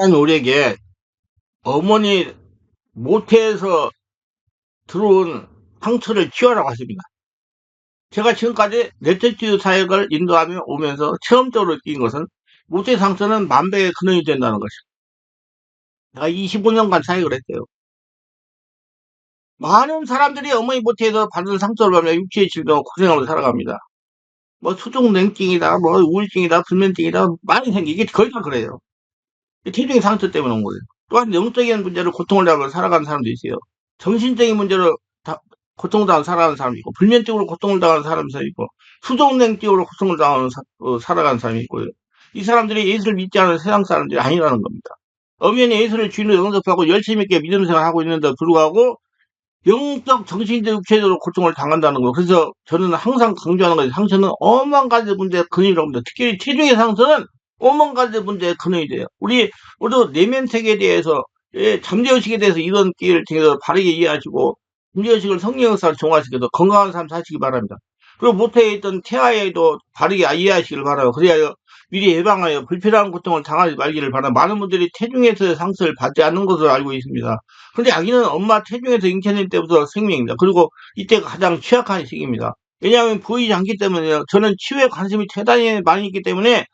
한 우리에게 어머니 모태에서 들어온 상처를 치유하라고 하십니다. 제가 지금까지 네트치유 사역을 인도하며 오면서 체험적으로 느낀 것은 모태 상처는 만배의 근원이 된다는 것입니다. 제가 25년간 사역을 했어요. 많은 사람들이 어머니 모태에서 받은 상처를 받으며 육체의 질병을 고생하면서 살아갑니다. 뭐 수족냉증이다, 뭐 우울증이다, 불면증이다 많이 생기게 거의 다 그래요. 체중의 상처 때문에 온 거예요. 또한 영적인 문제로 고통을 당하며 살아가는 사람도 있어요. 정신적인 문제로 고통을 당하는 살아가는 사람이 있고, 불면증으로 고통을 당하는 사람이 있고, 수족냉증으로 고통을 당하는 살아가는 사람이 있고요. 이 사람들이 예수를 믿지 않는 세상 사람들이 아니라는 겁니다. 엄연히 예수를 주인으로 영접하고 열심히 있게 믿음 생활하고 있는데 불구하고 영적, 정신적, 육체적으로 고통을 당한다는 거. 그래서 저는 항상 강조하는 거예요. 상처는 오만 가지 문제의 근원이라고 합니다. 특히 체중의 상처는 오만 가지 문제의 근원이 돼요. 우리 모두 내면 세계에 대해서, 잠재의식에 대해서 이런 기회를 통해서 바르게 이해하시고, 잠재의식을 성령 역사를 종합시켜서 건강한 삶 사시기 바랍니다. 그리고 모태에 있던 태아에도 바르게 이해하시길 바라요. 그래야 미리 예방하여 불필요한 고통을 당하지 말기를 바라. 많은 분들이 체중에서의 상처를 받지 않는 것으로 알고 있습니다. 근데 아기는 엄마 태중에서 잉태될 때부터 생명입니다. 그리고 이때가 가장 취약한 시기입니다. 왜냐하면 보이지 않기 때문에요. 저는 치유에 관심이 대단히 많이 있기 때문에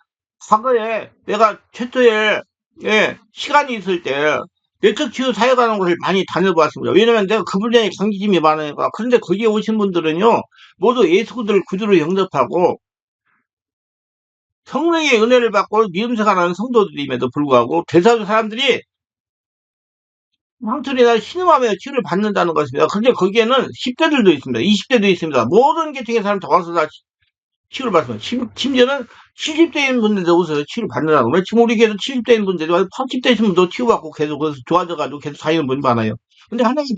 과거에 내가 최초에, 시간이 있을 때 내적 치유 사역하는 곳을 많이 다녀보았습니다. 왜냐면 내가 그 분야에 관심이 많으니까. 그런데 거기에 오신 분들은요, 모두 예수를 구주로 영접하고 성령의 은혜를 받고 믿음 생활하는 성도들임에도 불구하고 대다수 사람들이 상처이나 신음하며 치유를 받는다는 것입니다. 근데 거기에는 10대들도 있습니다. 20대도 있습니다. 모든 계층의 사람 다 와서 다 치유를 받습니다. 심지어는 70대인 분들도 오셔서 치유를 받는다는 거예요. 지금 우리 교회도 70대인 분들이 80대신 분도 치유받고 계속 그래서 좋아져가지고 계속 다니는 분이 많아요. 근데 하나님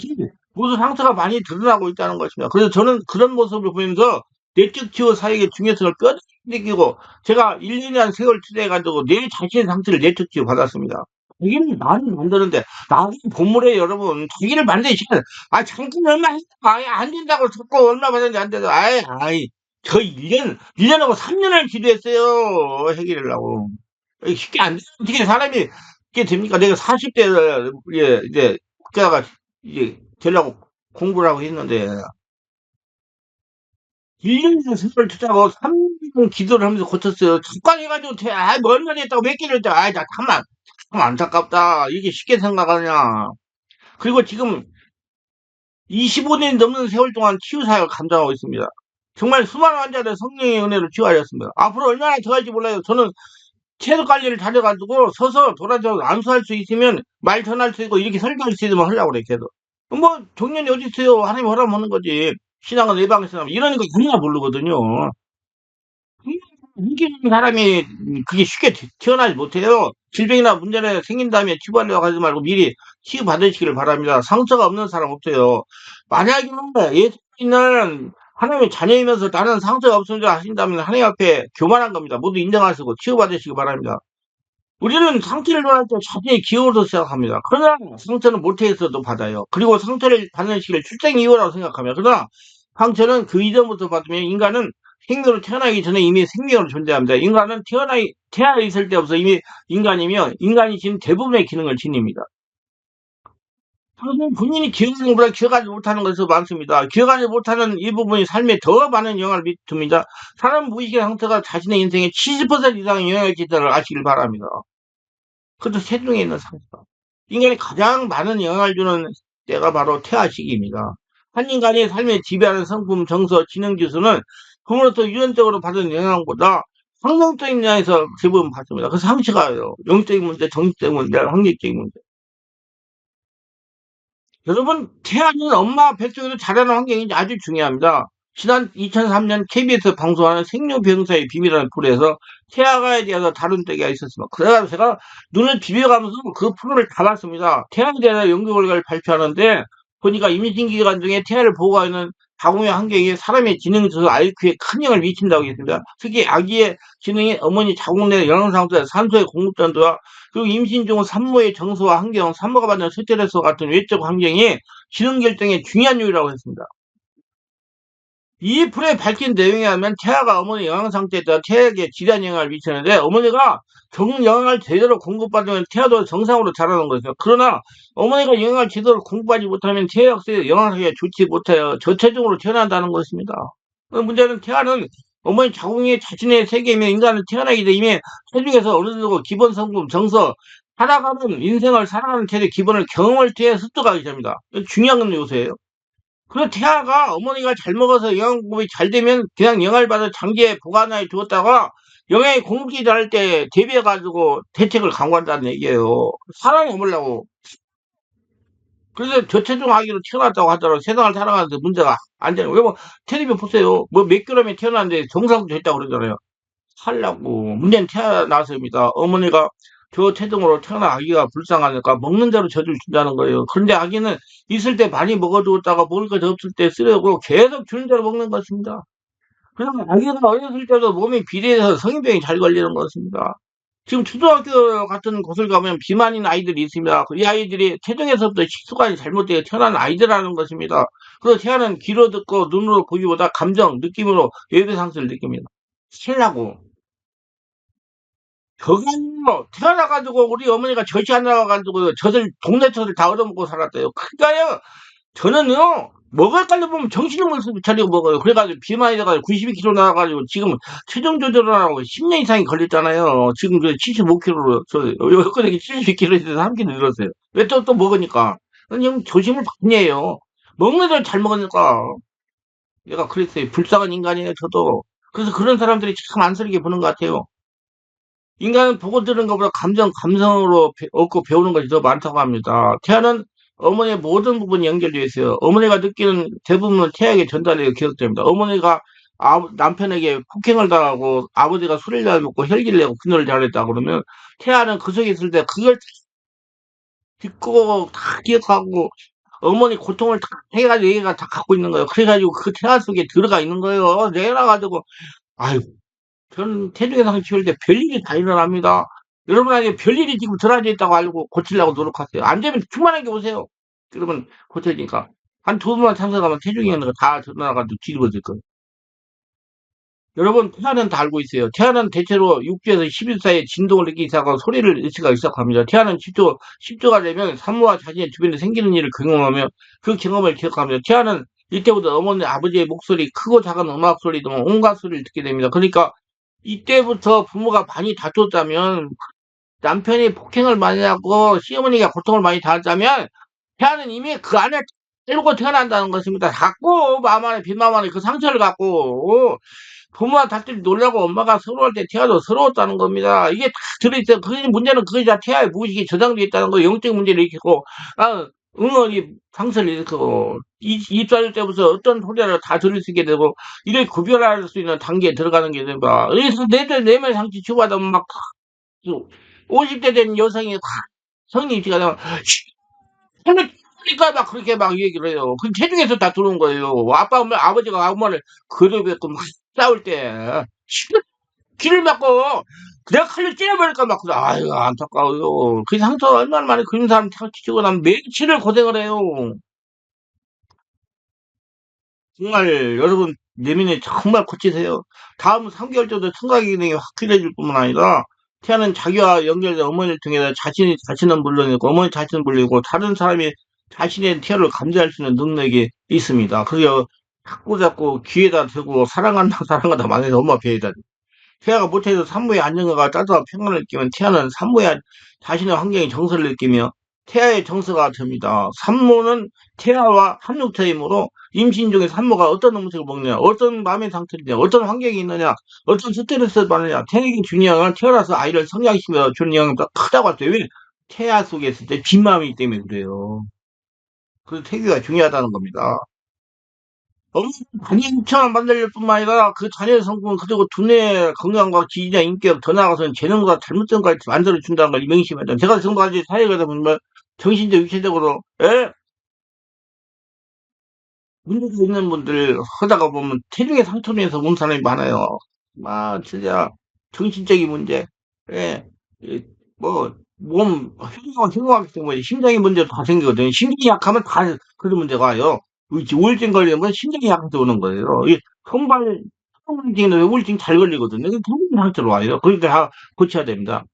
모두 상처가 많이 드러나고 있다는 것입니다. 그래서 저는 그런 모습을 보면서 내적 치유 사역의 중요성을 뼈저리 느끼고 제가 1년이라는 세월 투자해가지고 내 자신의 상처를 내적 치유 받았습니다. 자기는 나를 만드는데 나는 본물에 여러분 자기를 만드는 시간 장기는 얼마 했다 아예 안 된다고 자꾸 얼마 받았는지 안 돼도 저 1년하고 3년을 기도했어요 해결하려고 쉽게 안 돼. 어떻게 사람이 그게 됩니까? 내가 40대 이제 국가가 이제 되려고 공부를 하고 했는데 1년이나 세월을 투자하고 3년 기도를 하면서 고쳤어요. 잠깐 해가지고 뭐 얼마나 했다고 몇 개를 했다고 나 참 안타깝다 이게 쉽게 생각하냐. 그리고 지금 25년 넘는 세월 동안 치유사역을 감당하고 있습니다. 정말 수많은 환자들 성령의 은혜로 치유하였습니다. 앞으로 얼마나 더 할지 몰라요. 저는 체력 관리를 잘해가지고 서서 돌아서 안수할 수 있으면 말 전할 수 있고 이렇게 설교할 수 있으면 하려고 그래 계속. 뭐 종년이 어디 있어요. 하나님 허락하면 하는 거지. 신앙은 예방에서 나면 이러니까 겁나 모르거든요. 이기는 사람이 그게 쉽게 태어나지 못해요. 질병이나 문제가 생긴 다음에 치료하려고 하지 말고 미리 치유받으시기를 바랍니다. 상처가 없는 사람 없어요. 만약에 예수 믿는 하나님의 자녀이면서 나는 상처가 없습니다 하신다면 하나님 앞에 교만한 겁니다. 모두 인정하시고 치유받으시기 바랍니다. 우리는 상처를 받을 때 자신이 기여로서 생각합니다. 그러나 상처는 모태에서도 받아요. 그리고 상처를 받는 시기를 출생 이후라고 생각하며 그러나 상처는 그 이전부터 받으면 인간은 생명으로 태어나기 전에 이미 생명으로 존재합니다. 인간은 태어 있을 때부터 이미 인간이며 인간이 지금 대부분의 기능을 지닙니다. 항상 본인이 기억하는 것보다 기억하지 못하는 것이 많습니다. 기억하지 못하는 이 부분이 삶에 더 많은 영향을 미칩니다. 사람 무의식의 상태가 자신의 인생의 70% 이상의 영향을 끼치는 아시길 바랍니다. 그것도 체중에 있는 상처. 인간이 가장 많은 영향을 주는 때가 바로 태아 시기입니다. 한 인간이 삶에 지배하는 성품, 정서, 지능 지수는 부모로부터 유전적으로 받은 영향보다 환경적인 영향에서 대부분 받습니다. 그래서 상처가요. 영적인 문제, 정신적인 문제, 환경적인 문제. 여러분, 태아는 엄마 뱃속에서 자라는 환경이 아주 중요합니다. 지난 2003년 KBS 방송하는 생로병사의 비밀이라는 프로에서 태아가에 대해서 다룬 때가 있었습니다. 그래서 제가 눈을 비벼가면서 그 프로를 다 봤습니다. 태아에 대한 연구 결과를 발표하는데 보니까 임신 기간 중에 태아를 보호하는 가공의 환경이 사람의 지능 저 IQ에 큰 영향을 미친다고 했습니다. 특히 아기의 지능이 어머니 자궁 내 영양 상태, 산소의 공급 전도와 그리고 임신 중 산모의 정서와 환경, 산모가 받는 스트레스 같은 외적 환경이 지능 결정에 중요한 요인이라고 했습니다. 이 풀에 밝힌 내용에 하면 태아가 어머니 영양 상태에 따라 태아에게 지대한 영향을 미치는데 어머니가 적응 영양을 제대로 공급받으면 태아도 정상으로 자라는 거죠. 그러나 어머니가 영양을 제대로 공급하지 못하면 태아 역시 영양학에 좋지 못해요. 저체중으로 태어난다는 것입니다. 문제는 태아는 어머니 자궁이 자신의 세계이며 인간은 태어나기 전에 이미 체중에서 어느 정도 기본 성분, 정서, 살아가는 인생을 살아가는 태도의 기본을 경험을 통해 습득하게 됩니다. 이거 중요한 요소예요. 그 태아가 어머니가 잘 먹어서 영양 공급이 잘 되면 그냥 영양을 받아 장기에 보관해 두었다가 영양이 공급이 잘 때 대비해가지고 대책을 강구한다는 얘기예요. 사람이 먹으려고. 그래서 저체중 아기로 태어났다고 하더라도 세상을 살아가는데 문제가 안 되는 거예요. 뭐, 텔레비 보세요. 뭐 몇 개월이면 태어났는데 정상도 됐다고 그러잖아요. 살라고. 문제는 태어나서입니다. 어머니가 저체중으로 태어난 아기가 불쌍하니까 먹는 대로 젖을 준다는 거예요. 그런데 아기는 있을 때 많이 먹어두었다가 먹을 것이 없을 때 쓰려고 계속 주는 대로 먹는 것입니다. 그래서 아기가 어렸을 때도 몸이 비대해서 성인병이 잘 걸리는 것입니다. 지금 초등학교 같은 곳을 가면 비만인 아이들이 있습니다. 이 아이들이 체중에서부터 식습관이 잘못되어 태어난 아이들이라는 것입니다. 그래서 태아는 귀로 듣고 눈으로 보기보다 감정, 느낌으로 예배상승을 느낍니다. 신라고. 저가요. 태어나가지고 우리 어머니가 젖이 안 나와가지고 젖을 동네 젖을 다 얻어먹고 살았대요. 그러니까요. 저는요. 먹을 걸로 보면 정신을 못 차리고 먹어요. 그래가지고 비만이 돼가지고 92kg 나와가지고 지금 체중 조절을 하고 10년 이상이 걸렸잖아요. 지금 75kg로 저 여기까지 72kg에서 3kg 늘었어요. 왜 또 먹으니까? 그냥 조심을 많이 해요. 먹는 대로 잘 먹으니까 얘가 그랬어요. 불쌍한 인간이에요. 저도. 그래서 그런 사람들이 참 안쓰럽게 보는 것 같아요. 인간은 보고 들은 것보다 감성으로 얻고 배우는 것이 더 많다고 합니다. 태아는 어머니의 모든 부분이 연결되어 있어요. 어머니가 느끼는 대부분은 태아에게 전달되어 기억됩니다. 어머니가 남편에게 폭행을 당하고 아버지가 술을 잘 먹고 혈기를 내고 그녀를 잘했다 그러면 태아는 그 속에 있을 때 그걸 듣고 다 기억하고 어머니 고통을 다 해가지고 얘가 다 갖고 있는 거예요. 그래가지고 그 태아 속에 들어가 있는 거예요. 내놔가지고 아유 저는 태중에서 키울 때 별일이 다 일어납니다. 여러분에게 별일이 지금 드러져 있다고 알고 고치려고 노력하세요. 안 되면 충만하게 오세요. 그러면 고쳐지니까. 한 두 번만 참석하면 태중에 있는 거 다 드러나가지고 뒤집어질 거예요. 여러분, 태아는 다 알고 있어요. 태아는 대체로 6주에서 10일 사이에 진동을 느끼기 시작하고 소리를 의식하기 시작합니다. 태아는 10주가 되면 산모와 자신의 주변에 생기는 일을 경험하며 그 경험을 기억합니다. 태아는 이때부터 어머니, 아버지의 목소리, 크고 작은 음악 소리 등 온갖 소리를 듣게 됩니다. 그러니까 이때부터 부모가 많이 다퉜다면 남편이 폭행을 많이 하고 시어머니가 고통을 많이 당했다면 태아는 이미 그 안에 때리고 태어난다는 것입니다. 갖고 마음 안에 빈마음 안에 그 상처를 갖고 부모와 다툴 놀라고 엄마가 서러울 때 태아도 서러웠다는 겁니다. 이게 다 들어있어요. 그 문제는 그게 다 태아의 무의식이 저장되어 있다는 거 영적 문제를 일으키고 응어리 상처를 일으키고 입사할 때부터 어떤 소리를 다 들을 수 있게 되고 이를 구별할 수 있는 단계에 들어가는 게 된다. 그래서 내면 상처 치유하다 보면 막 50대 된 여성이 확 성인지가 되면 그러니까 막 그렇게 막 얘기를 해요. 그 체중에서 다 들어온 거예요. 아빠, 엄마, 아버지가 엄마를 그려뵙고 막 싸울 때 귀를 막고 내가 칼로 찌려버릴까 막 그래. 아유 안타까워요. 그 상처 얼마나 많이 그런 사람 치고 나면 며칠을 고생을 해요. 정말 여러분 내면에 정말 고치세요. 다음 3개월 정도 청각 기능이 확실해질 뿐만 아니라 태아는 자기와 연결된 어머니를 통해 자신은 물론이고 어머니 자신은 물론이고 다른 사람이 자신의 태아를 감지할 수 있는 능력이 있습니다. 그래서 자꾸 귀에다 대고 사랑한다 사랑한다 말해서 엄마 배에다 태아가 못해서 산모의 안정감과 따뜻한 평안을 느끼면 태아는 산모의 자신의 환경의 정서를 느끼며 태아의 정서가 됩니다. 산모는 태아와 합육체이므로 임신 중에 산모가 어떤 음식을 먹느냐, 어떤 마음의 상태냐, 어떤 환경이 있느냐, 어떤 스트레스를 받느냐, 태에게 주는 영향은 태어나서 아이를 성장시키며 주는 영향이 더 크다고 할 때 왜? 태아 속에 있을 때 빈마음이기 때문에 그래요. 그래서 태교가 중요하다는 겁니다. 없는 단인처럼 만들 뿐만 아니라 그 자녀의 성공 그리고 두뇌 건강과 지위나 인격 더 나아가서는 재능과 잘못된 걸 만들어준다는 걸 명심해야 돼. 제가 지금까지 사회가 보면 정신적 육체적으로 문제가 있는 분들 하다가 보면 체중의 상처로 인해서 온 사람이 많아요. 진짜 정신적인 문제, 예, 예, 뭐, 흉하기 때문에 심장의 문제도 다 생기거든요. 심장이 약하면 다 그런 문제가 와요. 우울증 걸리면 심장이 약해서 오는 거예요. 이 손발, 손발증은 우울증 잘 걸리거든요. 이게 통증 상태로 와요. 그러니까 다 고쳐야 됩니다.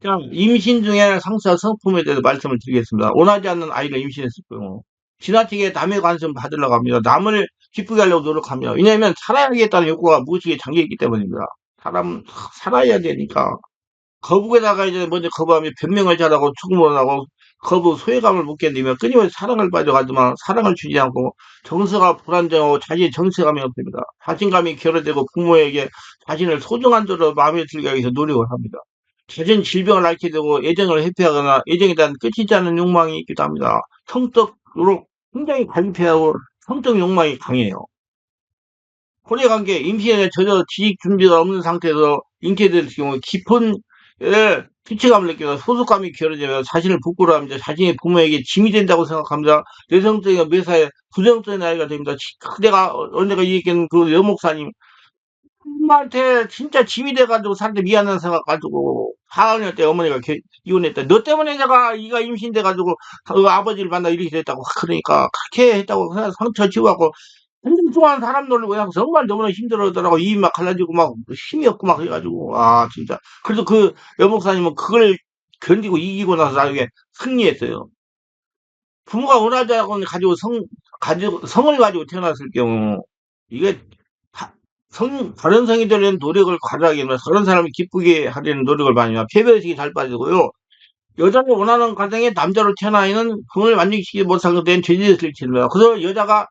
자, 임신 중에 상처 성품에 대해서 말씀을 드리겠습니다. 원하지 않는 아이를 임신했을 경우 지나치게 남의 관심 받으려고 합니다. 남을 기쁘게 하려고 노력합니다. 왜냐하면 살아야겠다는 욕구가 무의식에 잠겨있기 때문입니다. 사람 살아야 되니까 거북에다가 이제 먼저 거부하며 변명을 잘하고 추궁을 하고 거부 소외감을 묻겠느며 끊임없이 사랑을 빠져가지만 사랑을 주지 않고 정서가 불안정하고 자신의 정체감이 없습니다. 자신감이 결여되고 부모에게 자신을 소중한 자로 마음에 들게 하기 위해서 노력을 합니다. 잦은 질병을 앓게 되고 애정을 회피하거나 애정에 대한 끝이지 않은 욕망이 있기도 합니다. 성적으로 굉장히 갈급해하고 성적 욕망이 강해요. 혼외관계, 임신에 전혀 지식 준비가 없는 상태에서 잉태될 경우 깊은 수치감을 느끼고 소속감이 결여되며 자신을 부끄러워합니다. 자신의 부모에게 짐이 된다고 생각합니다. 내성적인 매사에 부정적인 아이가 됩니다. 내가 언제가 얘기했던 그 여목사님 엄마한테 진짜 짐이 돼가지고 사람들 미안한 생각 가지고 4학년 때 어머니가 이혼했다. 너 때문에 내가 이가 임신돼가지고 그 아버지를 만나 이렇게 됐다고. 그러니까 그렇게 했다고 그냥 상처 치유하고 한참 동안 사람 놀리고 그냥 정말 너무나 힘들어하더라고. 입이 막 갈라지고 막 힘이 없고 막 해가지고 아 진짜. 그래서 그 여목사님은 그걸 견디고 이기고 나서 나중에 승리했어요. 부모가 원하지 않고 가지고 성을 가지고 태어났을 경우 이게 다른 성이 되려는 노력을 과다하기는 다른 사람을 기쁘게 하려는 노력을 많이 해요. 패배의식이 잘 빠지고요. 여자를 원하는 가정에 남자로 태어나는 그걸 만족시키지 못하게 된 죄질을 지릅니다. 그래서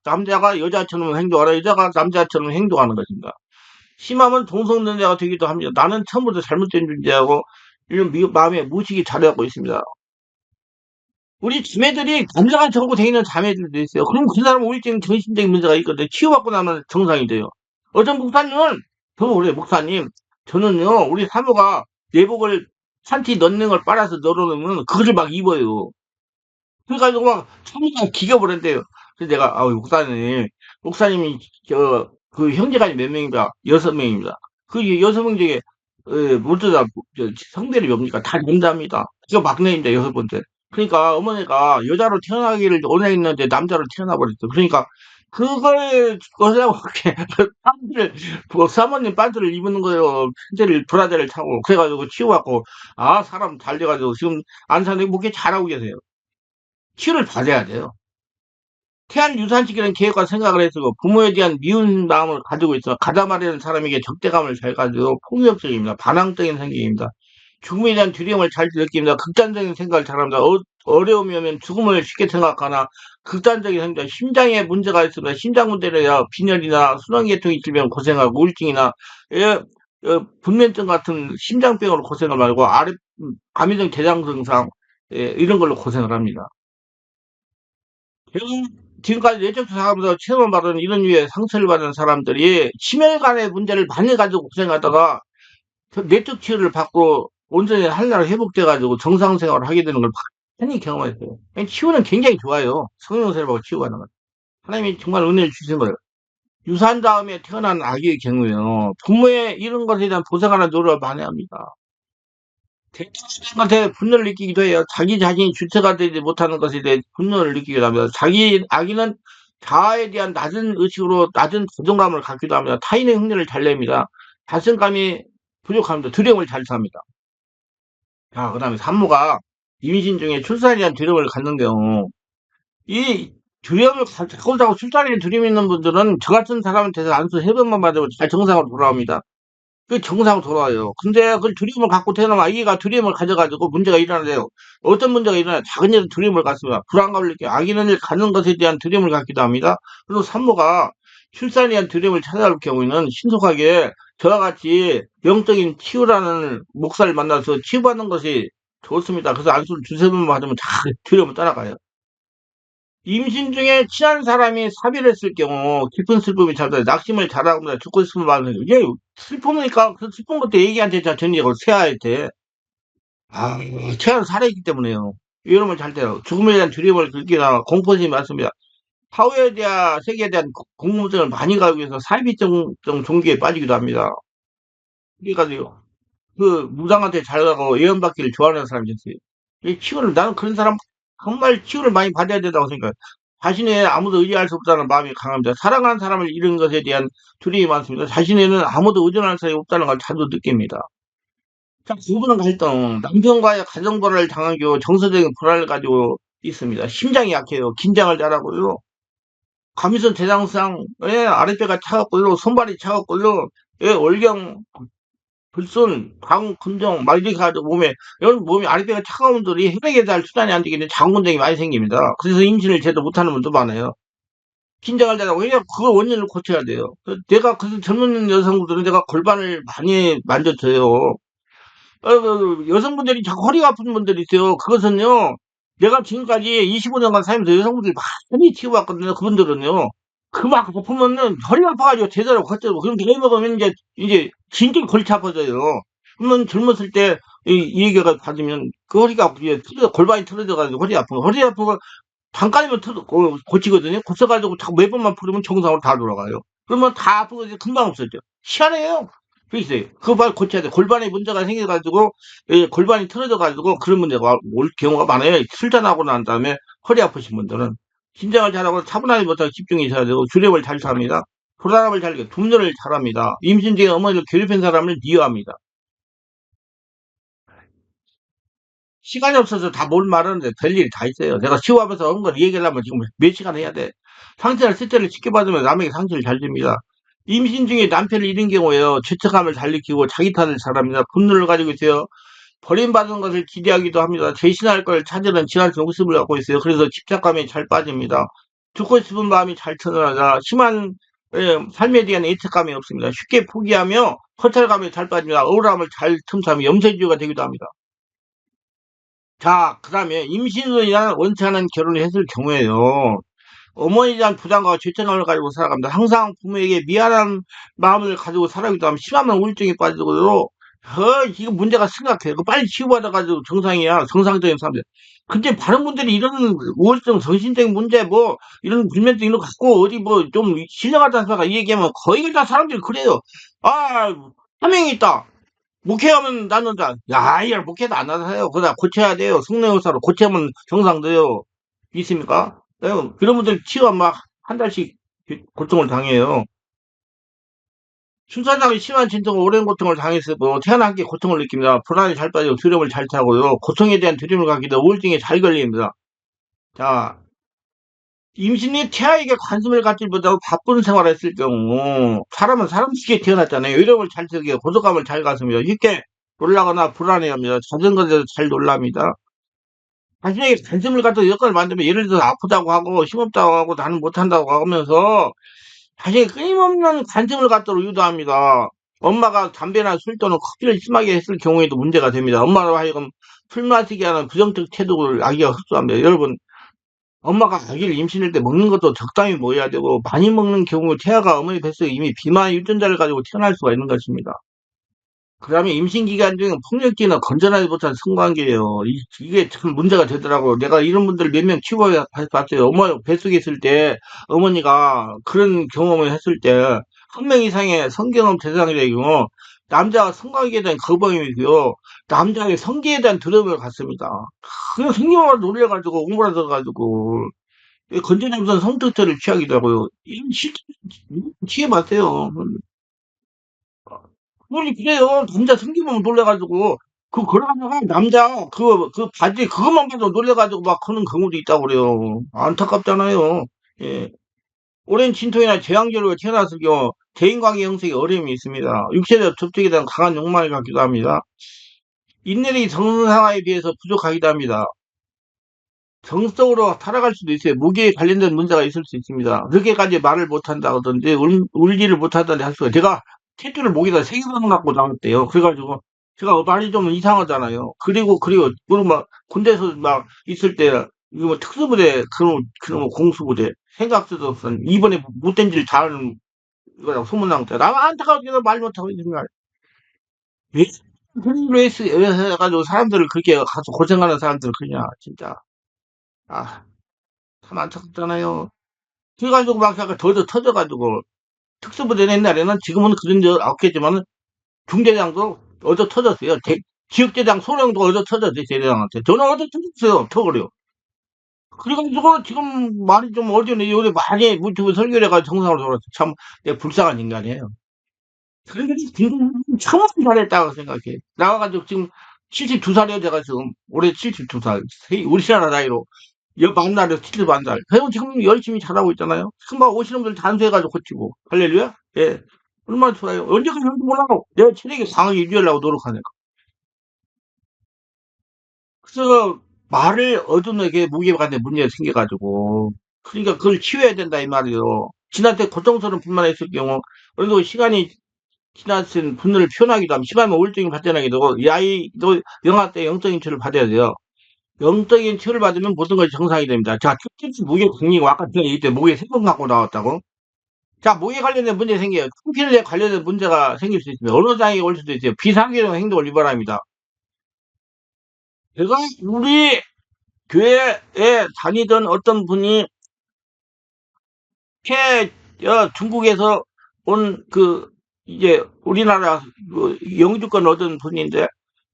남자가 여자처럼 행동하라, 여자가 남자처럼 행동하는 것입니다. 심하면 동성연자가 되기도 합니다. 나는 처음부터 잘못된 존재하고 이런 마음에 무식이 자리하고 있습니다. 우리 자매들이 남자가 저러고 다니는 자매들도 있어요. 그럼 그 사람은 우울증 정신적인 문제가 있거든요. 치유받고 나면 정상이 돼요. 어떤 목사님은 저는 그래 목사님 저는요 우리 사모가 내복을 판티 넣는 걸 빨아서 널어놓으면 그거를 막 입어요. 그래가지고 막 사모가 기가 버렸대요. 그래서 내가 목사님이 저 그 형제간이 몇 명입니다. 6명입니다. 그 6명 중에 모두 다 성별이 뭡니까? 다 남자입니다. 제가 막내입니다. 6번째. 그러니까 어머니가 여자로 태어나기를 원했는데 남자로 태어나 버렸어. 그러니까 그걸 하려고 그렇게 반지를 사모님 반지를 입는 거예요. 편지를 브라자를 차고 그래가지고 치워갖고 아 사람 잘 돼가지고 지금 안 사는 목에 잘하고 계세요. 치유를 받아야 돼요. 태안 유산시키는 계획과 생각을 했고 부모에 대한 미운 마음을 가지고 있어 가담하려는 사람에게 적대감을 잘 가지고 폭력적입니다. 반항적인 성격입니다. 죽음에 대한 두려움을 잘 느낍니다. 극단적인 생각을 잘합니다. 어려움이 오면 죽음을 쉽게 생각하나 극단적인 생각, 심장에 문제가 있습니다. 심장 문제나 빈혈이나 순환계통이 질병 고생하고 우울증이나 예, 분면증 같은 심장병으로 고생을 말고 감이성 대장 증상 이런 걸로 고생을 합니다. 결국 지금까지 내적 사람보다 체험을 받은 이런 류의 상처를 받은 사람들이 치매간의 문제를 많이 가지고 고생하다가 내적 치유를 받고 온전히 한나라 회복돼가지고 정상생활을 하게 되는 걸 많이 경험했어요. 치유는 굉장히 좋아요. 성령세례받고 치유하는 건. 하나님이 정말 은혜를 주신 거예요. 유산 다음에 태어난 아기의 경우에요. 부모의 이런 것에 대한 보상하는 노력을 많이 합니다. 대통령한테 분노를 느끼기도 해요. 자기 자신이 주체가 되지 못하는 것에 대해 분노를 느끼기도 합니다. 자기 아기는 자아에 대한 낮은 의식으로 낮은 자존감을 갖기도 합니다. 타인의 흉내를 잘 냅니다. 자신감이 부족합니다. 두려움을 잘 삽니다. 자, 그다음에 산모가 임신 중에 출산에 대한 두려움을 갖는 경우 이 두려움을 자꾸 자꾸 출산에 두려움 있는 분들은 저 같은 사람한테서 안수 해변만 받으면 잘 정상으로 돌아옵니다. 그 정상으로 돌아와요. 근데 그 두려움을 갖고 태어나면 아기가 두려움을 가져가지고 문제가 일어나요. 어떤 문제가 일어나요? 작은 일은 두려움을 갖습니다. 불안감을 느껴요. 아기는 갖는 것에 대한 두려움을 갖기도 합니다. 그리고 산모가 출산에 대한 두려움을 찾아올 경우에는 신속하게 저와 같이 영적인 치유라는 목사를 만나서 치유받는 것이 좋습니다. 그래서 안수를 두세 번만 받으면 다 두려움을 떠나가요. 임신 중에 친한 사람이 사비를 했을 경우 깊은 슬픔이 찾아요. 낙심을 잘하고 죽고 싶은 마음이 이게 슬픔이니까 그 슬픈 것도 애기한테 다 전이고 새아한테 태아는 살아있기 때문에요. 이러면 잘 돼요. 죽음에 대한 두려움을 느끼나 공포심이 많습니다. 사후에 대한 세계에 대한 궁금증을 많이 가지고 있어서 사이비적 종교에 빠지기도 합니다. 그러니까요. 그 무당한테 잘 가고 예언받기를 좋아하는 사람이 있어요. 이 치유를 나는 그런 사람 정말 치유를 많이 받아야 된다고 생각해요. 자신의 아무도 의지할 수 없다는 마음이 강합니다. 사랑하는 사람을 잃은 것에 대한 두려움이 많습니다. 자신에는 아무도 의존할 사람이 없다는 걸 자주 느낍니다. 자, 부부는 갈등. 남편과의 가정벌을 당한 경우 정서적인 불안을 가지고 있습니다. 심장이 약해요. 긴장을 잘하고요. 가미선 대장상, 예, 아랫배가 차갑고요. 손발이 차갑고요. 예, 월경, 불순, 당, 근정, 막 이렇게 가지고 이런 몸이 아랫배가 차가운 분들이 혈액에 대한 수단이 안 되기 때문에 장군등이 많이 생깁니다. 그래서 임신을 제대로 못하는 분도 많아요. 긴장을 잘하고, 왜냐면 그걸 원인을 고쳐야 돼요. 내가, 그 젊은 여성분들은 내가 골반을 많이 만져줘요. 여성분들이 자꾸 허리가 아픈 분들이 있어요. 그것은요, 내가 지금까지 25년간 살면서 여성분들이 많이 키워봤거든요. 그분들은요. 그 막 아프면은 허리가 아파가지고 제대로 걷죠. 그럼 나이 먹으면 이제 진짜 골치 아파져요. 그러면 젊었을 때 이 얘기가 받으면 그 허리가 이제 골반이 틀어져가지고 허리 아픈 거 잠깐이면 고치거든요. 고쳐가지고 자꾸 몇 번만 풀으면 정상으로 다 돌아가요. 그러면 다 아픈 거 이제 금방 없어져. 희한해요. 있어요. 그거 말 고쳐야 돼. 골반에 문제가 생겨가지고, 예, 골반이 틀어져가지고 그런 문제가 올 경우가 많아요. 출산하고 난 다음에 허리 아프신 분들은. 긴장을 잘하고 차분하게 못하고 집중이 있어야 되고, 주력을 잘 합니다. 불안함을 잘, 분열을 잘합니다. 임신 중에 어머니를 괴롭힌 사람을 미워합니다. 시간이 없어서 다 뭘 말하는데 별일이 다 있어요. 내가 시호하면서 은근 얘기를 하면 지금 몇 시간 해야 돼. 상처를 스트레스를 지켜받으면 남에게 상처를 잘 줍니다. 임신 중에 남편을 잃은 경우에요. 죄책감을 잘 느끼고 자기 탓을 잘합니다. 분노를 가지고 있어요. 버림받은 것을 기대하기도 합니다. 대신할 걸 찾으는 지나친 욕심을 갖고 있어요. 그래서 집착감이 잘 빠집니다. 죽고 싶은 마음이 잘 터져나가 심한 삶에 대한 애착감이 없습니다. 쉽게 포기하며 허탈감이 잘 빠집니다. 억울함을 잘 틈타며 염세주의가 되기도 합니다. 자, 그 다음에 임신이나 원치 않은 결혼을 했을 경우에요. 어머니에 대한 부담과 죄책감을 가지고 살아갑니다. 항상 부모에게 미안한 마음을 가지고 살아가기도 하면 심하면 우울증에 빠지고요. 이거 문제가 심각해. 그 빨리 치유받아가지고 정상이야. 정상적인 사람들. 근데 다른 분들이 이런 우울증, 정신적인 문제, 뭐, 이런 불면증 이런 거 갖고 어디 뭐 좀 신령하다는 사람가 얘기하면 거의 다 사람들이 그래요. 아, 한 명이 있다. 목회하면 낫는다. 야, 이걸 목회도 안 나서요. 그다 고쳐야 돼요. 성령의사로 고치면 정상돼요. 있습니까? 네, 그런 분들 치유가 막 한 달씩 고통을 당해요. 순산장이 심한 진통과 오랜 고통을 당했어도 태어난 함께 고통을 느낍니다. 불안이 잘 빠지고 두려움을 잘 타고요. 고통에 대한 두려움을 갖기도 우울증에 잘 걸립니다. 자, 임신이 태아에게 관심을 갖지 못하고 바쁜 생활을 했을 경우 사람은 사람답게 태어났잖아요. 위력을 잘 쓰게 고독감을 잘 가습니다. 쉽게 놀라거나 불안해합니다. 작은 것에도 잘 놀랍니다. 자신에게 관심을 갖다 여건을 만들면 예를 들어서 아프다고 하고 힘없다고 하고 나는 못한다고 하면서 자신이 끊임없는 관심을 갖도록 유도합니다. 엄마가 담배나 술 또는 커피를 심하게 했을 경우에도 문제가 됩니다. 엄마로 하여금 술 마시게 하는 부정적 태도를 아기가 흡수합니다. 여러분, 엄마가 아기를 임신할 때 먹는 것도 적당히 먹어야 되고 많이 먹는 경우 태아가 어머니 뱃속에 이미 비만 유전자를 가지고 태어날 수가 있는 것입니다. 그다음에 임신 기간 중에 폭력기나 건전하지 못한 성관계예요. 이게 참 문제가 되더라고요. 내가 이런 분들 몇 명 키워봤어요. 어머 뱃속에 있을 때 어머니가 그런 경험을 했을 때 한 명 이상의 성경험 대상이 경우 남자가 성관계에 대한 거부감이고요. 남자의 성기에 대한 두려움을 갖습니다. 그냥 성경을 놀려가지고 옹골아져가지고 건전하지 못한 성특태를 취하기도 하고요. 이런 실제 취해봤어요. 그러니 그래요. 남자 생기면 놀래가지고 걸어가다가 남자 그 바지 그것만 봐도 놀래가지고 막 그런 경우도 있다고 그래요. 안타깝잖아요. 예. 오랜 진통이나 재앙절로 태어났을 경우 대인관계 형성에 어려움이 있습니다. 육체적 접촉에 대한 강한 욕망을 갖기도 합니다. 인내력이 정상화에 비해서 부족하기도 합니다. 정성으로 살아갈 수도 있어요. 무기에 관련된 문제가 있을 수 있습니다. 그렇게까지 말을 못한다든지 울지를 못한다든지 할 수가 제가 태투를 목에다 3개 갖고 나왔대요. 그래가지고 제가 말이 좀 이상하잖아요. 그리고 막 군대에서 막 있을 때 이거 뭐 특수부대 그런 공수부대 생각지도 없던 이번에 못된 질 다 하는 이거라고 소문난 거야. 나만 안타까워서 말 못하고 있는 거야. 왜 그런 로 해가지고 사람들을 그렇게 가서 고생하는 사람들을 그냥 진짜 아 참 안타깝잖아요. 그래가지고 막 약간 더 터져가지고 특수부대는 옛날에는 지금은 그런 적 없겠지만 중대장도 얻어 터졌어요. 기억대장 소령도 얻어 터졌어요. 대대장한테. 저는 얻어 터졌어요. 터그려. 그래가지고 지금 말이 좀 어려운데 요새 많이 유튜브 설교를 해가 정상으로 돌아왔어. 참 내가 불쌍한 인간이에요. 그래도 김대중은 참 잘했다고 생각해. 나와가지고 지금 72살이에요. 제가 지금 올해 72살. 우리나라 나이로 만날에 71살. 그리고 지금 열심히 잘하고 있잖아요. 지금 막 오시는 분들 단수해가지고 고치고. 할렐루야? 예. 얼마나 좋아요. 언제까지 할지 몰라도 내가 체력이 강하게 유지하려고 노력하니까. 그래서 말을 얻어내게 무게감에 문제가 생겨가지고. 그러니까 그걸 치워야 된다 이 말이에요. 지난때 고통스러운 분만 있을 경우 그래도 시간이 지나친 분노를 표현하기도 하면 심하면 우울증이 발전하기도 하고 이 아이도 영아 때 영적인 치료를 받아야 돼요. 영적인 치료를 받으면 모든 것이 정상이 됩니다. 자, 특히 목에 걸리고 아까 제가 얘기했때 목에 세 번 갖고 나왔다고. 자, 목에 관련된 문제 생겨요. 통피에 관련된 문제가 생길 수 있습니다. 언어장애 올 수도 있어요. 비상계동 행동을 유발합니다. 제가 우리 교회에 다니던 어떤 분이 중국에서 온 이제 우리나라 영주권 얻은 분인데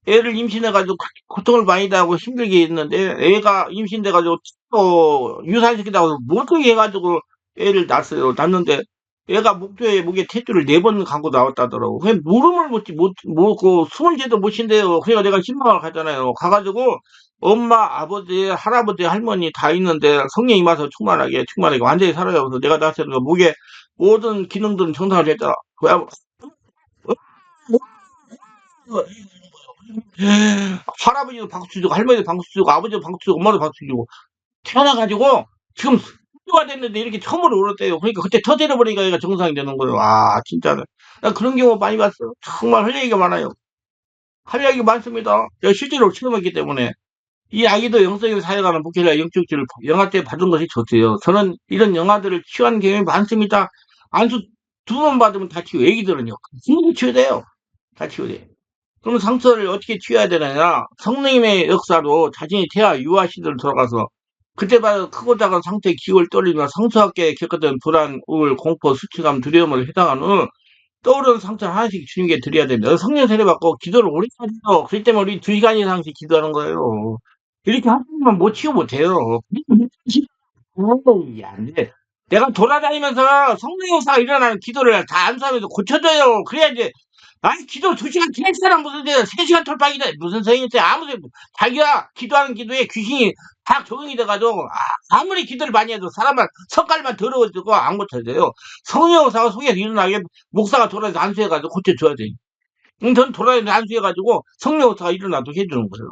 애를 임신해가지고 고통을 많이 당하고 힘들게 했는데 애가 임신돼가지고 또 유산시키다고 못하게 해가지고 애를 낳았어요. 낳는데 애가 목에 탯줄을 4번 감고 나왔다더라고. 그냥 물음을 그 숨을 제도 못 쉰대요. 그래가 내가 신방을 갔잖아요. 가가지고 엄마, 아버지, 할아버지, 할머니 다 있는데 성령이 임하서 충만하게 완전히 살아요. 그래서 내가 낳았을 때 목에 모든 기능들은 정상을 했다. 할아버지도 박수 주고 할머니도 박수 주고 아버지도 박수 주고 엄마도 박수 주고 태어나가지고 지금 가 됐는데 이렇게 처음으로 울었대요. 그러니까 그때 터뜨려버리니까 얘가 정상이 되는 거예요. 아 진짜 나 그런 경우 많이 봤어요. 정말 할 얘기가 많아요. 할 얘기가 많습니다. 제가 실제로 체험했기 때문에 이 아기도 영성을 사용하는 목회자 영적지를 영화 때 받은 것이 좋대요. 저는 이런 영화들을 치유하는 경험이 많습니다. 안수 2번 받으면 다 치유. 애기들은요. 충분히 치유돼요. 다 치유돼요. 그럼 상처를 어떻게 치유해야 되느냐? 성령님의 역사로 자신이 태아 유아 시대를 돌아가서 그때 봐도 크고 작은 상태의 기억을 떠올리며 상처하게 겪었던 불안, 우울, 공포, 수치감, 두려움을 해당하는 떠오르는 상처를 하나씩 주님께 드려야 됩니다. 성령 세례받고 기도를 오래 하죠. 그렇기 때문에 우리 2시간 이상씩 기도하는 거예요. 이렇게 하시면 못 치유 못해요. 어이, 안 돼. 내가 돌아다니면서 성령 역사가 일어나는 기도를 다 안수하면서 고쳐줘요. 그래야지. 아니, 기도 2시간 지낼 사람 무슨 데 3시간 돌파기다. 무슨 소용이 있어요. 자기가 기도하는 기도에 귀신이 다 적응이 돼가지고, 아무리 기도를 많이 해도 사람만, 성깔만 더러워지고 안 고쳐져요. 성령 역사가 속에서 일어나게 목사가 돌아다니면서 안수해가지고 고쳐줘야 돼. 전 돌아다니면서 안수해가지고 성령 역사가 일어나도 해주는 거예요.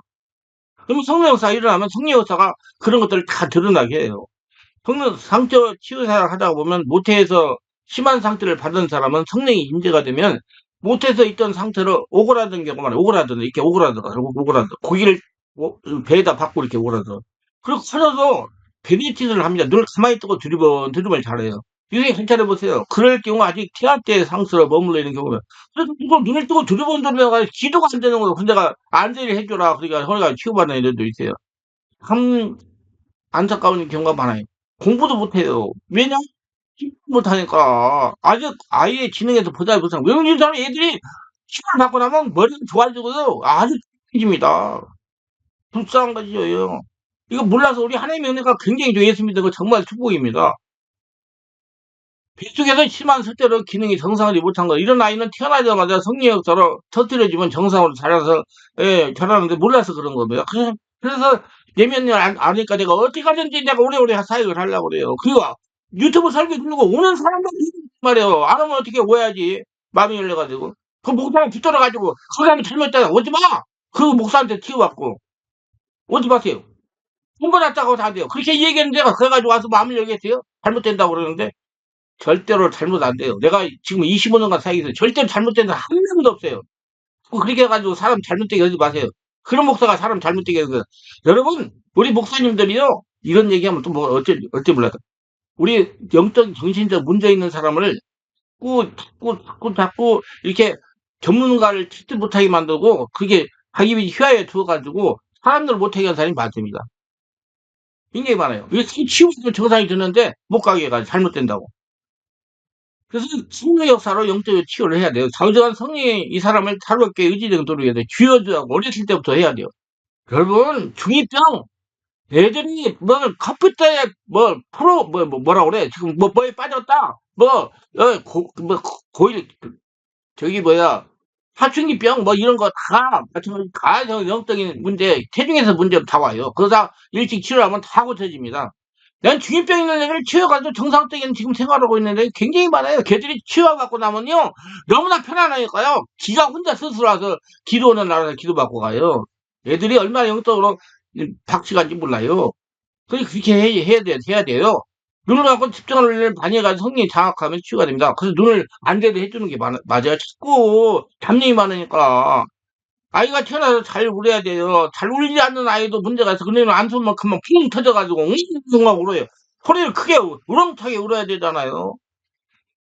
그러면 성령 역사가 일어나면 성령 역사가 그런 것들을 다 드러나게 해요. 성령 상처 치유 사역을 하다가 보면 모태에서 심한 상처를 받은 사람은 성령이 임재가 되면 모태에서 있던 상처를 오그라든 경우가 많아요. 오그라든 이렇게 오그라들어 고기를 배에다 받고 이렇게 오그라들어. 그리고 커져서 베리짓을 합니다. 눈을 가만히 뜨고 두리번을 잘해요. 유생이 관찰해 보세요. 그럴 경우 아직 태아 때 상처로 머물러 있는 경우는 그래서 이거 눈을 뜨고 두리번두리번 기도가 안 되는 거예요. 근데가 안대를 해줘라. 그러니까 허리가 치유받는 애들도 있어요. 참 안타까운 경우가 많아요. 공부도 못해요. 왜냐? 공부 못하니까. 아직 아이의 지능에서 보다 못한 외국인 사람 애들이 시간을 받고 나면 머리가 좋아지고요. 아주 좋아집니다. 불쌍한 것이죠. 이거 몰라서 우리 하나님의 은혜가 굉장히 예수 믿는 거 정말 축복입니다. 뱃속에서 심한 실제로 기능이 정상화되지 못한 거. 이런 아이는 태어나자마자 성령 역사로 터뜨려지면 정상으로 자라서, 자라는데 몰라서 그런 거예요. 그래서 내면을 아니까 내가 어떻게 하든지 내가 오래오래 사역을 하려고 그래요. 그리고 유튜브 설교 듣고 오는 사람들 말이에요. 안 오면 어떻게 오야지. 마음이 열려가지고. 그 목사님 뒤돌아가지고, 그 사람이 잘못했다. 오지 마! 그 목사한테 튀어왔고. 오지 마세요. 공부났다고 다 돼요. 그렇게 얘기했는데, 그래가지고 와서 마음을 열겠어요? 잘못된다고 그러는데. 절대로 잘못 안 돼요. 내가 지금 25년간 사역해서 절대로 잘못된 사람 한 명도 없어요. 그렇게 해가지고 사람 잘못되게 하지 마세요. 그런 목사가 사람 잘못되게 하는 거예요. 여러분, 우리 목사님들이요, 이런 얘기하면 또 뭐, 어째 몰라요. 우리 영적, 정신적 문제 있는 사람을 자꾸 이렇게 전문가를 찾지 못하게 만들고, 그게 자기 휘하에 두어가지고, 사람들 못하게 하는 사람이 많습니다. 굉장히 많아요. 이게 치우면 정상이 드는데, 못 가게 해가지고 잘못된다고. 그래서 성령 역사로 영적으로 치유를 해야 돼요. 자우지간 성령이 이 사람을 자유롭게 의지적으로 해야 돼요. 쥐어주고 어렸을 때부터 해야 돼요. 여러분, 중2병 애들이 뭐 컴퓨터에 뭐 프로 뭐라 그래 지금 뭐에 빠졌다 뭐 고일 저기 뭐야 사춘기병 뭐 이런 거 다 가정적인 문제 체중에서 문제 다 와요. 그러다 일찍 치료하면 다 고쳐집니다. 난 중이병 있는 애를 치료가지고 정상적인 지금 생활하고 있는데 굉장히 많아요. 걔들이 치료받고 나면요 너무나 편안하니까요. 지가 혼자 스스로 와서 기도하는 나라에서 기도받고 가요. 애들이 얼마나 영적으로 박치간지 몰라요. 그렇게 해야 돼요. 눈을 감고 집중하는 를 많이 해가지고 성령이 장악하면 치유가 됩니다. 그래서 눈을 안 대도 해주는 게 맞아요. 자꾸 잡념이 많으니까. 아이가 태어나서 잘 울어야 돼요. 잘 울지 않는 아이도 문제가 있어. 근데 안술만큼만 붕 터져가지고 웅웅 하고 울어요. 소리를 크게 우렁차게 울어야 되잖아요.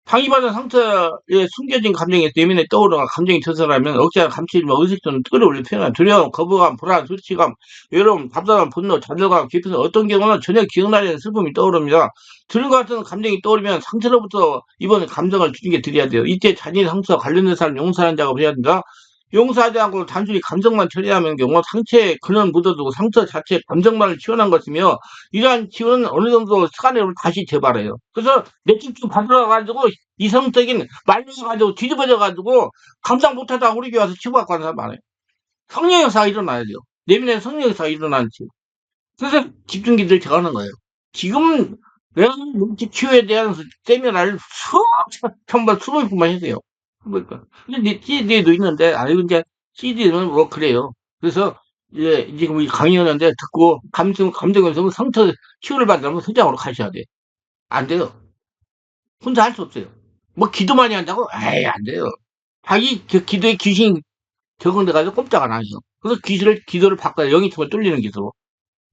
당이받은 상처에 숨겨진 감정이 내면에 떠오르가 감정이 드러나면 억제한 감추지 뭐 의식주는 끌어올릴 표현 두려움, 거부감, 불안, 수치감, 외로움, 답답함, 분노, 좌절감, 깊은 어떤 경우는 전혀 기억나지 않는 슬픔이 떠오릅니다. 들은 것 같은 감정이 떠오르면 상처로부터 이번 감정을 주님께 드려야 돼요. 이때 자신의 상처와 관련된 사람 용서하는 작업을 해야 된다. 용서하지 않고 단순히 감정만 처리하는 경우 상처에 근원 묻어두고 상처 자체의 감정만을 치유한 것이며 이러한 치유는 어느 정도 시간에 다시 재발해요. 그래서 뇌집중 받으러가지고 이성적인 말려가지고 뒤집어져가지고 감당 못하다 우리 교회 와서 치유받고 하는 사람 많아요. 성령 역사가 일어나야죠. 내면에 성령 역사가 일어나는지. 그래서 집중기를 제거하는 거예요. 지금 내가 물질 치유에 대한 세미나를 수천 번, 수백 번만 했어요. 그러니까. 근데 CD도 있는데, 아니, 이제 CD는 뭐 그래요. 그래서 이제 지금 이 강의하는데 듣고 감정에서 상처 치유를 받으려면 소장으로 가셔야 돼. 안 돼요. 혼자 할 수 없어요. 뭐 기도 많이 한다고? 에이, 안 돼요. 자기 기도에 귀신이 적응돼가지고 꼼짝 안 하죠. 그래서 기도를 바꿔야 영이 통을 뚫리는 기도.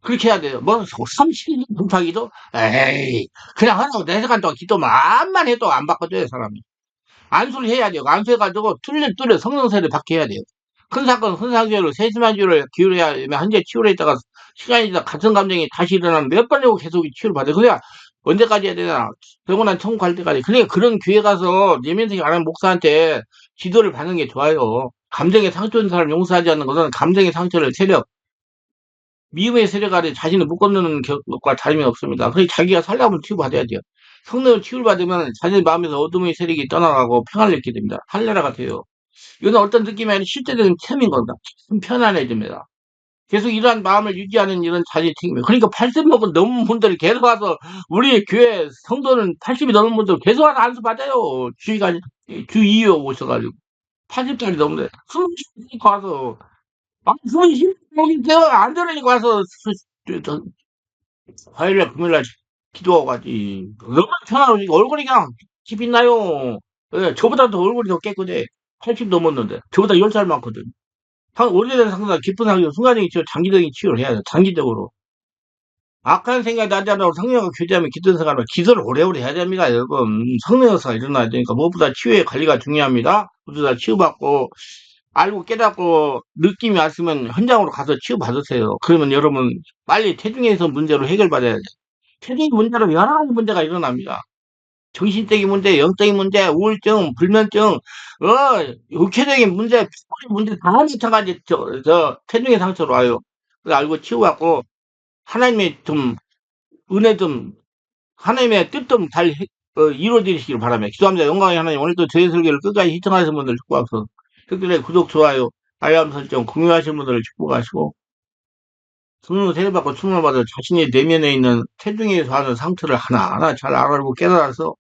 그렇게 해야 돼요. 뭐, 30일 분파기도? 에이, 그냥 하라고 4시간 동안 기도만 해도 안 바꿔줘요, 사람이. 안수를 해야 돼요. 안수해가지고 뚫려 성령세를 받게 해야 돼요. 큰 사건, 큰 사교를 세심한 기울여야 하면 현재 치유를 했다가 시간이 지나 같은 감정이 다시 일어나면 몇 번이고 계속 치유를 받아요. 그래야 언제까지 해야 되나? 병원한 청구할 때까지. 그러니까 그런 교회 가서 예민하게 안 하는 목사한테 지도를 받는 게 좋아요. 감정에 상처된 사람을 용서하지 않는 것은 감정의 상처를 미움의 세력 아래 자신을 묶어놓는 것과 다름이 없습니다. 그래서 자기가 살려면 치유받아야 돼요. 성령을 치유를 받으면 자신의 마음에서 어둠의 세력이 떠나가고 평안을 느끼게 됩니다. 할례라가 돼요. 이건 어떤 느낌이 아니라 실제적인 체험인 겁니다. 참 편안해집니다. 계속 이러한 마음을 유지하는 일은 자신의 책임이에요. 그러니까 80 먹은 넘은 분들이 계속 와서 우리 교회 성도는 80이 넘은 분들 계속 와서 안수 받아요. 주 2회 오셔가지고 80살이 넘는데 20씩 와서 숨이 힘들어 안 들으니까 와서 화요일날 금요일날 기도하고 가지. 너무 편하니까 얼굴이 그냥 피 빛나요. 예, 저보다 더 얼굴이 더 깨끗해. 80 넘었는데 저보다 10살 많거든. 오래된 상처나 깊은 상처 순간적인 치유 장기적인 치유를 해야 돼. 장기적으로. 악한 생각이 나지 않도록 성령과 교제하며 기도 생활을 기도를 오래오래 해야 됩니다. 여러분 성령 역사가 일어나야 되니까 무엇보다 치유의 관리가 중요합니다. 모두 다 치유받고 알고 깨닫고 느낌이 왔으면 현장으로 가서 치유받으세요. 그러면 여러분 빨리 체중에서 문제로 해결받아야 돼요. 체중 문제로 여러 가지 문제가 일어납니다. 정신적인 문제, 영적인 문제, 우울증, 불면증, 육체적인 문제, 피부의 문제 다 마찬가지 체중의 상처로 와요. 그래서 알고 치유받고 하나님의 좀 은혜 좀 하나님의 뜻 좀 잘 이루어지시길 바라며 기도합니다. 영광의 하나님 오늘도 저희 설교를 끝까지 시청하신 분들 축복하소서. 특별히 구독, 좋아요, 알람 설정, 공유하신 분들을 축복하시고 성령 세례받고 충만을 받아 자신의 내면에 있는 체중에서 하는 상처를 하나하나 잘 알아보고 깨달아서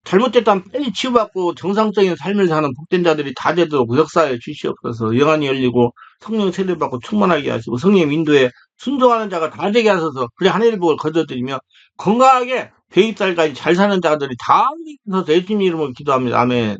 잘못됐다면 빨리 치유받고 정상적인 삶을 사는 복된 자들이 다 되도록 역사에 주시옵소서. 영안이 열리고 성령 세례받고 충만하게 하시고 성령 인도에 순종하는 자가 다 되게 하소서. 그래 하늘의 복을 거둬드리며 건강하게 100살까지 잘 사는 자들이 다 되게 하소서. 예수님 이름으로 기도합니다. 아멘.